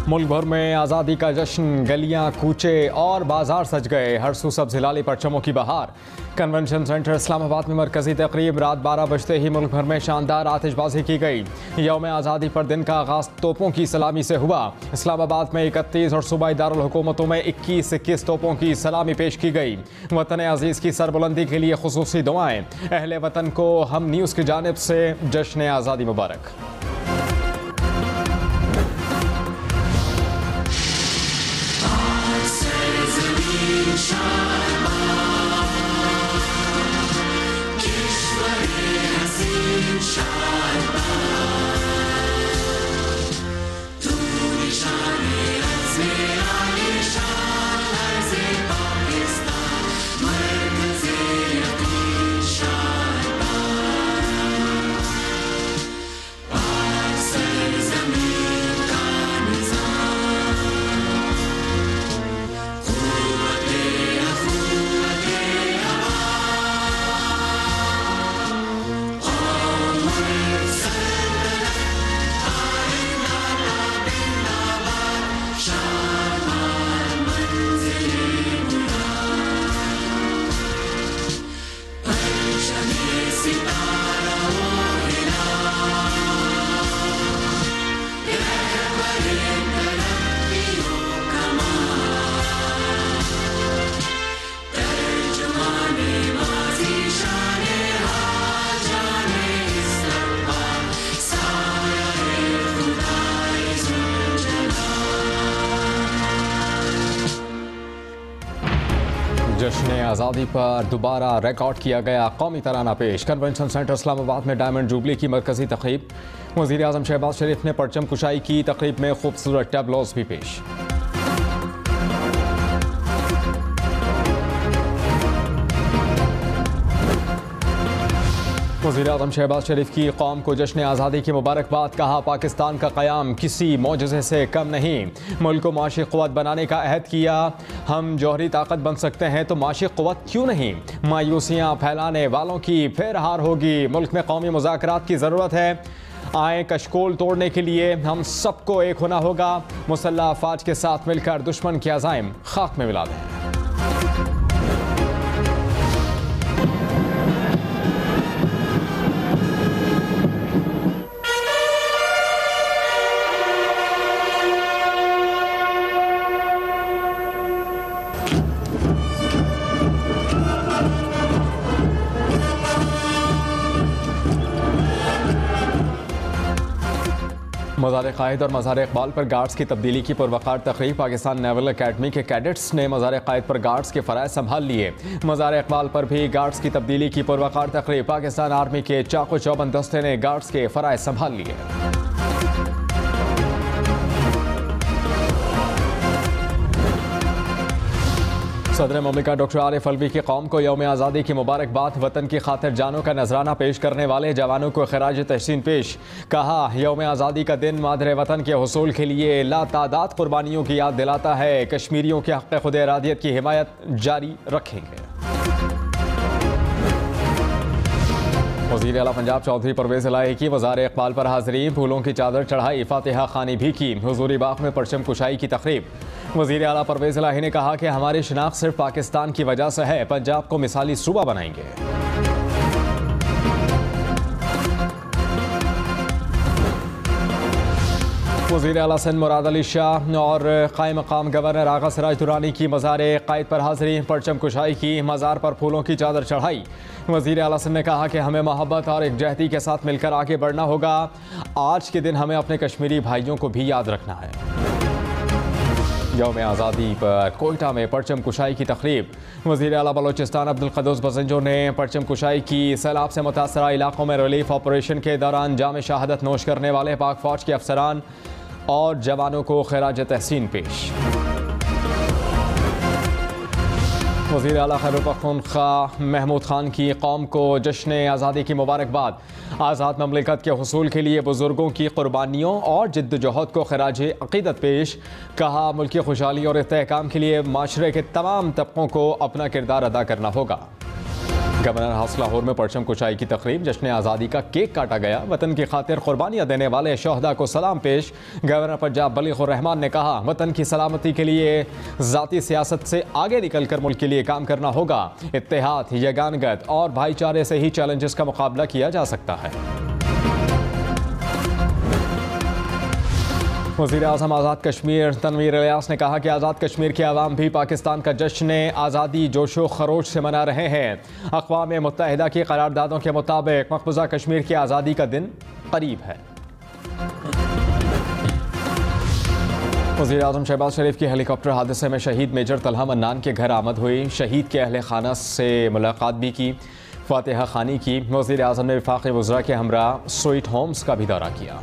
मुल्क भर में आज़ादी का जश्न, गलियां, कूचे और बाजार सज गए। हर सू सब्ज़ हिलाली परचमों की बहार। कन्वेंशन सेंटर इस्लामाबाद में मरकजी तकरीब। रात 12 बजते ही मुल्क भर में शानदार आतिशबाजी की गई। यौम आज़ादी पर दिन का आगाज़ तोपों की सलामी से हुआ। इस्लामाबाद में 31 और सूबाई दारुल हुकूमतों में 21 तोपों की सलामी पेश की गई। वतन अजीज़ की सरबुलंदी के लिए खुसूसी दुआएं। अहले वतन को हम न्यूज़ की जानिब से जश्न आज़ादी मुबारक। जश्न आज़ादी पर दोबारा रिकॉर्ड किया गया कौमी तराना पेश। कन्वेंशन सेंटर इस्लामाबाद में डायमंड जुबली की मरकजी तकरीब। वज़ीर आज़म शहबाज शरीफ ने परचम कुशाई की तकरीब में खूबसूरत टैबलोस भी पेश। वज़ीर आज़म शहबाज शरीफ की कौम को जश्न आज़ादी की मुबारकबाद। कहा, पाकिस्तान का क़याम किसी मौजज़े से कम नहीं। मुल्क को माशी क़ुव्वत बनाने का अहद किया। हम जौहरी ताकत बन सकते हैं तो माशी क़ुव्वत क्यों नहीं। मायूसियाँ फैलाने वालों की फिर हार होगी। मुल्क में कौमी मुज़ाकरात की ज़रूरत है। आए कशकोल तोड़ने के लिए हम सबको एक होना होगा। मुसल्लह अफ़वाज के साथ मिलकर दुश्मन के अज़ाइम खाक में मिला दें। मज़ार-ए-क़ायद और मज़ार-ए-इक़बाल पर गार्ड्स की तब्दीली की पुरवकार तक़रीब। पाकिस्तान नेवल अकेडमी के कैडेट्स ने मज़ार-ए-क़ायद पर गार्ड्स के फ़राइज़ संभाल लिए। मज़ार-ए-इक़बाल पर भी गार्ड्स की तब्दीली की पुरवकार तक़रीब। पाकिस्तान आर्मी के चाको चौबंद दस्ते ने गार्ड्स के फ़राइज़ संभाल लिए। सदर ममलिकत डॉक्टर आरिफ अलवी की कौम को यौम आज़ादी की मुबारकबाद। वतन की खातिर जानों का नजराना पेश करने वाले जवानों को खिराज तहसीन पेश। कहा, यौम आज़ादी का दिन मादरे वतन के हुसूल के लिए लातादाद कुर्बानियों की याद दिलाता है। कश्मीरियों के हक़ खुद इरादियत की हिमायत जारी रखेंगे। वज़ीर आला पंजाब चौधरी परवेज़ इलाही की मज़ार-ए-इक़बाल पर हाज़री। फूलों की चादर चढ़ाई, फातिहा खानी भी की। हुज़ूरी बाग में परचम कुशाई की तक़रीब। वज़ीर आला परवेज़ इलाही ने कहा कि हमारी शिनाख्त सिर्फ पाकिस्तान की वजह से है। पंजाब को मिसाली सूबा बनाएंगे। वज़ीर आला सिंध मुराद अली शाह और क़ायम मक़ाम गवर्नर आगा सिराज दुरानी की मज़ार-ए-क़ायद पर हाज़री। परचम कुशाई की, मज़ार पर फूलों की चादर चढ़ाई। वज़ीर आला सिंध ने कहा कि हमें मोहब्बत और एकजहती के साथ मिलकर आगे बढ़ना होगा। आज के दिन हमें अपने कश्मीरी भाइयों को भी याद रखना है। यौम आज़ादी पर कोयटा में परचम कुशाई की तक़रीब। वज़ीर आला बलोचिस्तान अब्दुल क़ुद्दूस बज़ंजो ने परचम कुशाई की। सैलाब से मुतासरा इलाकों में रिलीफ ऑपरेशन के दौरान जाम शहादत नोश करने वाले पाक फ़ौज के अफसरान और जवानों को खिराज तहसीन पेश। वज़ीर आला खैरुल पख्तूनख्वा महमूद खान की कौम को जश्न आज़ादी की मुबारकबाद। आज़ाद ममलिकत के हुसूल के लिए बुज़ुर्गों की कुर्बानियों और जिद्दोजहद को खिराज अक़ीदत पेश। कहा, मुल्क की खुशहाली और इस्तेहकाम के लिए माशरे के तमाम तबकों को अपना किरदार अदा करना होगा। गवर्नर हाउस लाहौर में परचम कुशाई की तकरीब, जश्न आज़ादी का केक काटा गया। वतन की खातिर कुर्बानियाँ देने वाले शहदा को सलाम पेश। गवर्नर पंजाब बलीगुर रहमान ने कहा, वतन की सलामती के लिए ज़ाती सियासत से आगे निकल कर मुल्क के लिए काम करना होगा। इत्तेहाद, यगानगत और भाईचारे से ही चैलेंजेस का मुकाबला किया जा सकता है। वज़ीर आज़म आज़ाद कश्मीर तनवीर इलियास ने कहा कि आज़ाद कश्मीर के अवाम भी पाकिस्तान का जश्न आज़ादी जोशो खरोश से मना रहे हैं। अक़वाम मुत्तहिदा की करारदादों के मुताबिक मकबूजा कश्मीर की आज़ादी का दिन करीब है। वज़ीर आज़म शहबाज शरीफ की हेलीकॉप्टर हादसे में शहीद मेजर तलहा मन्नान के घर आमद हुई। शहीद के अहले खाना से मुलाकात भी की, फातिहा खानी की। वज़ीर आज़म ने वफ़ाक़ी वज़रा के हमरा स्वीट होम्स का भी दौरा किया।